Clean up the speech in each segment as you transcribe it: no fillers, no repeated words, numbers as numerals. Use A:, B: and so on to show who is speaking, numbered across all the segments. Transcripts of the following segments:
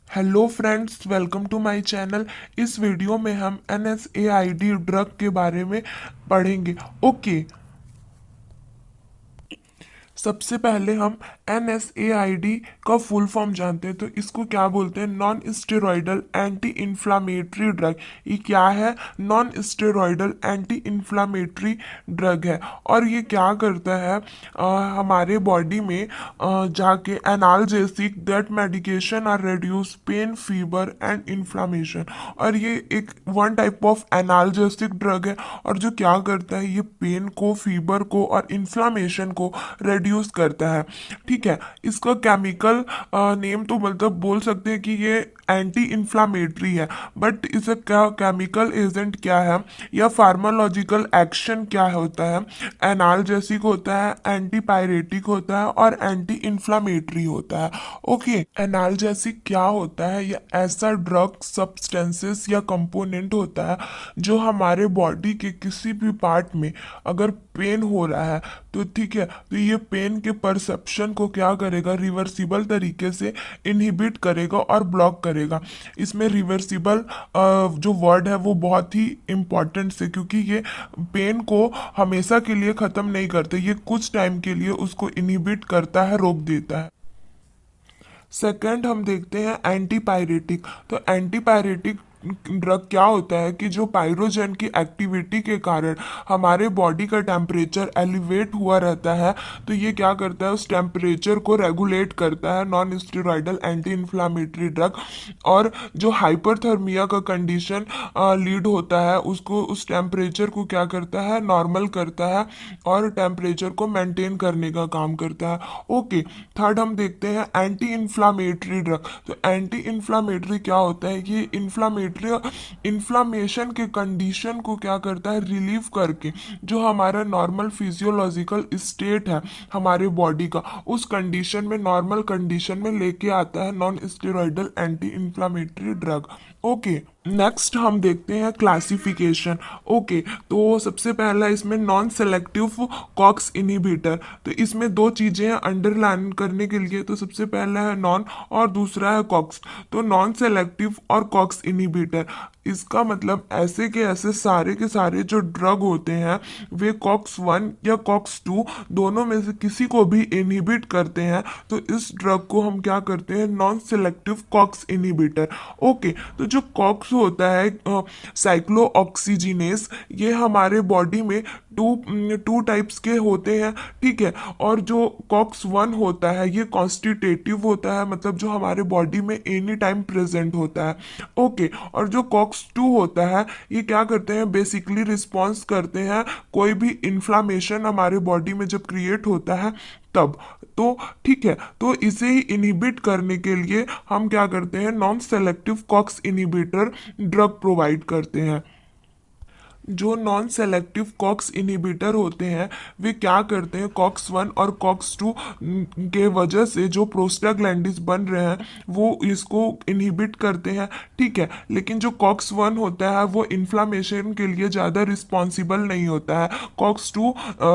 A: Hello friends, welcome to my channel. इस video में हम NSAID ड्रग के बारे में पढ़ेंगे। ओके, सबसे पहले हम NSAID का फुल फॉर्म जानते हैं। तो इसको क्या बोलते हैं? Non steroidal anti inflammatory drug. ये क्या है? Non steroidal anti inflammatory drug है। और ये क्या करता है? हमारे बॉडी में जाके analgesic that medication are reduce pain, fever and inflammation. और ये एक one type of analgesic drug है। और जो क्या करता है, ये पेन को, फीवर को और इन्फ्लामेशन को रिड्यूस करता है। ठीक है। इसका केमिकल नेम तो मतलब बोल सकते हैं कि ये एंटी इन्फ्लामेटरी है, बट इसका क्या केमिकल एजेंट क्या है या फार्मालॉजिकल एक्शन क्या होता है? एनाल्जेसिक होता है, एंटीपायरेटिक होता है और एंटी इन्फ्लामेटरी होता है। ओके, एनाल्जेसिक क्या होता है? यह ऐसा ड्रग सब्सटेंसेस या कंपोनेंट होता है जो हमारे बॉडी के किसी भी पार्ट में अगर पेन हो रहा है तो ठीक है, तो ये पेन के परसेप्शन को क्या करेगा? रिवर्सिबल तरीके से इनहिबिट करेगा और ब्लॉक करेगा। इसमें रिवर्सिबल जो वर्ड है वो बहुत ही इम्पॉर्टेंट है, क्योंकि ये पेन को हमेशा के लिए ख़त्म नहीं करते, ये कुछ टाइम के लिए उसको इनहिबिट करता है, रोक देता है। सेकंड हम देखते हैं एंटीपायरेटिक। तो एंटीपायरेटिक ड्रग क्या होता है कि जो पायरोजन की एक्टिविटी के कारण हमारे बॉडी का टेम्परेचर एलिवेट हुआ रहता है, तो ये क्या करता है? उस टेम्परेचर को रेगुलेट करता है। Non steroidal anti inflammatory drug. और जो हाइपरथर्मिया का कंडीशन लीड होता है, उसको, उस टेम्परेचर को क्या करता है? नॉर्मल करता है और टेम्परेचर को मेंटेन करने का काम करता है। ओके, थर्ड हम देखते हैं एंटी इन्फ्लामेटरी ड्रग। तो एंटी इन्फ्लामेटरी क्या होता है? ये इन्फ्लामेटरी इन्फ्लामेशन के कंडीशन को क्या करता है? रिलीव करके जो हमारा नॉर्मल फिजियोलॉजिकल स्टेट है हमारे बॉडी का, उस कंडीशन में, नॉर्मल कंडीशन में लेके आता है non steroidal anti inflammatory drug. Okay, next हम देखते हैं क्लासिफिकेशन। ओके, तो सबसे पहला इसमें नॉन सेलेक्टिव कॉक्स इनहिबिटर। तो इसमें दो चीजें हैं अंडरलाइन करने के लिए। तो सबसे पहला है नॉन और दूसरा है कॉक्स। तो नॉन सेलेक्टिव और कॉक्स इनहिबिटर, इसका मतलब ऐसे के ऐसे सारे के सारे जो ड्रग होते हैं वे कॉक्स 1 या कॉक्स 2 दोनों में से किसी को भी इनहिबिट करते हैं। तो इस ड्रग को हम क्या करते हैं? Non selective COX inhibitor. Okay, तो जो कॉक्स होता है साइक्लोऑक्सीजिनेस, ये हमारे बॉडी में टू टू टाइप्स के होते हैं। ठीक है। और जो कॉक्स 1 होता है ये कॉन्स्टिटेटिव होता है, मतलब जो हमारे बॉडी में एनी टाइम प्रेजेंट होता है। ओके, और जो कॉक्स 2 होता है ये क्या करते हैं? बेसिकली रिस्पॉन्स करते हैं कोई भी इन्फ्लामेशन हमारे बॉडी में जब क्रिएट होता है तब। तो ठीक है, तो इसे ही इनहिबिट करने के लिए हम क्या करते हैं? Non selective COX inhibitor drug provide करते हैं। जो नॉन सेलेक्टिव कॉक्स इनहिबिटर होते हैं वे क्या करते हैं? कॉक्स 1 और कॉक्स 2 के वजह से जो प्रोस्टाग्लैंडिस बन रहे हैं वो इसको इनहिबिट करते हैं। ठीक है, लेकिन जो कॉक्स 1 होता है वो इन्फ्लामेशन के लिए ज़्यादा रिस्पॉन्सिबल नहीं होता है। कॉक्स 2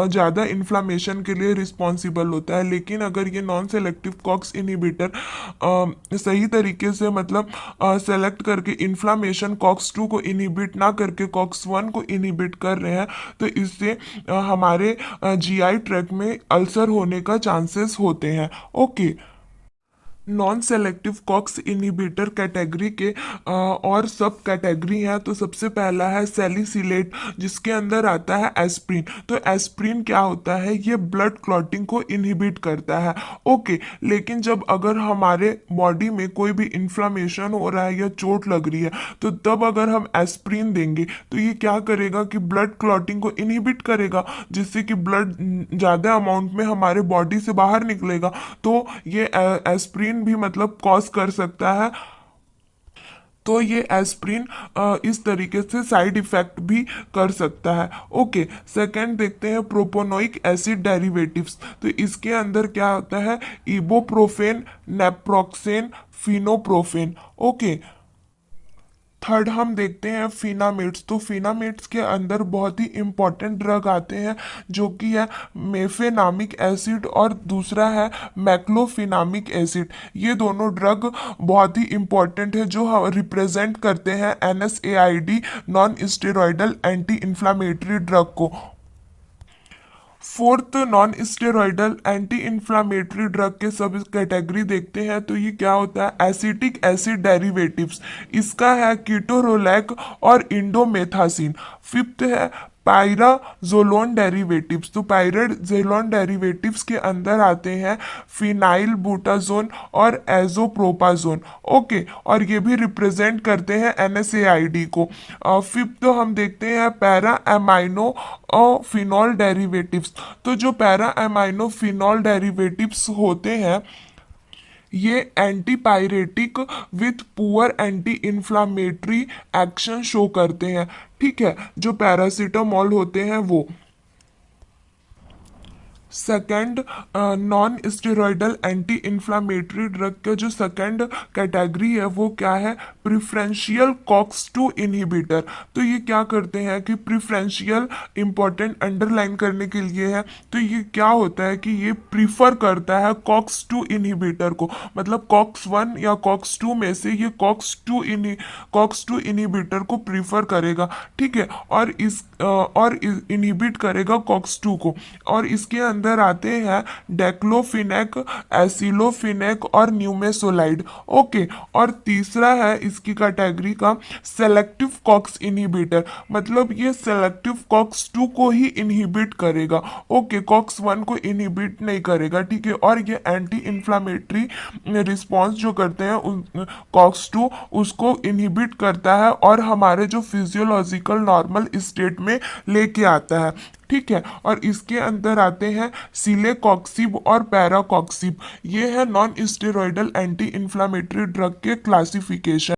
A: ज़्यादा इन्फ्लामेशन के लिए रिस्पॉन्सिबल होता है। लेकिन अगर ये नॉन सेलेक्टिव कॉक्स इनहिबिटर सही तरीके से, मतलब सेलेक्ट करके इन्फ्लामेशन कॉक्स 2 को इनहिबिट ना करके कॉक्स 1 को इनहिबिट कर रहे हैं, तो इससे हमारे GI ट्रैक्ट में अल्सर होने का चांसेस होते हैं। Okay, non selective COX inhibitor category के और सब कैटेगरी हैं। तो सबसे पहला है सैलिसिलेट, जिसके अंदर आता है एस्प्रिन। तो एस्प्रिन क्या होता है? ये ब्लड क्लॉटिंग को इनहिबिट करता है। ओके, लेकिन जब अगर हमारे बॉडी में कोई भी इन्फ्लामेशन हो रहा है या चोट लग रही है, तो तब अगर हम एस्प्रिन देंगे तो ये क्या करेगा कि ब्लड क्लॉटिंग को इनहिबिट करेगा, जिससे कि ब्लड ज़्यादा अमाउंट में हमारे बॉडी से बाहर निकलेगा। तो ये एस्प्रिन भी मतलब कॉज कर सकता है। तो ये एस्प्रिन इस तरीके से साइड इफेक्ट भी कर सकता है। ओके, सेकंड देखते हैं प्रोपोनोइक एसिड डेरिवेटिव्स। तो इसके अंदर क्या होता है? इबोप्रोफेन, नेप्रोक्सेन, फिनोप्रोफेन। ओके, थर्ड हम देखते हैं फिनामेट्स। तो फिनामेट्स के अंदर बहुत ही इंपॉर्टेंट ड्रग आते हैं जो कि है मेफेनामिक एसिड और दूसरा है मैक्लोफिनामिक एसिड। ये दोनों ड्रग बहुत ही इंपॉर्टेंट है जो रिप्रेजेंट करते हैं NSAID non steroidal anti inflammatory drug को। Fourth non steroidal anti inflammatory drug के सब कैटेगरी देखते हैं तो ये क्या होता है एसिटिक एसिड डेरिवेटिव्स। इसका है कीटोरोलैक और इंडोमेथासिन। फिफ्थ है पायराजोलोन डेरिवेटिव्स। तो पायराजोलोन डेरिवेटिव्स के अंदर आते हैं फिनाइल बुटाजोन और एजोप्रोपाजोन। ओके, और ये भी रिप्रेजेंट करते हैं NSAID को। फिफ्थ हम देखते हैं पैरा एमाइनो फिनॉल डेरिवेटिव्स। तो जो पैरा एमाइनो फिनॉल डेरिवेटिव्स होते हैं ये antipyretic with poor anti inflammatory action show करते हैं। ठीक है, जो पैरासीटामोल होते हैं वो। Second non steroidal anti inflammatory drug का जो सेकेंड कैटेगरी है वो क्या है प्रिफरेंशियल कॉक्स-2 इनहिबिटर। तो ये क्या करते हैं कि प्रिफरेंशियल इंपॉर्टेंट अंडरलाइन करने के लिए है। तो ये क्या होता है कि ये प्रीफर करता है कॉक्स-2 इनहिबिटर को, मतलब कॉक्स-1 या कॉक्स-2 में से ये कॉक्स-2 इनहिबिटर को प्रीफर करेगा। ठीक है, और इनहिबिट करेगा कॉक्स-2 को। और इसके अंदर आते हैं डेक्लोफिनेक, एसिलोफिनेक और न्यूमेसोलाइड। ओके, और तीसरा है इसकी कैटेगरी का सेलेक्टिव कॉक्स इनहिबिटर, मतलब ये सेलेक्टिव कॉक्स-2 को ही इनहिबिट करेगा। ओके, कॉक्स-1 को इनहिबिट नहीं करेगा। ठीक है, और ये एंटी इन्फ्लामेटरी रिस्पॉन्स जो करते हैं कॉक्स-2 उसको इनहिबिट करता है और हमारे जो फिजियोलॉजिकल नॉर्मल स्टेट में लेके आता है। ठीक है, और इसके अंदर आते हैं सिलेकॉक्सिब और पैराकॉक्सिब। ये है non steroidal anti inflammatory drug के क्लासिफिकेशन।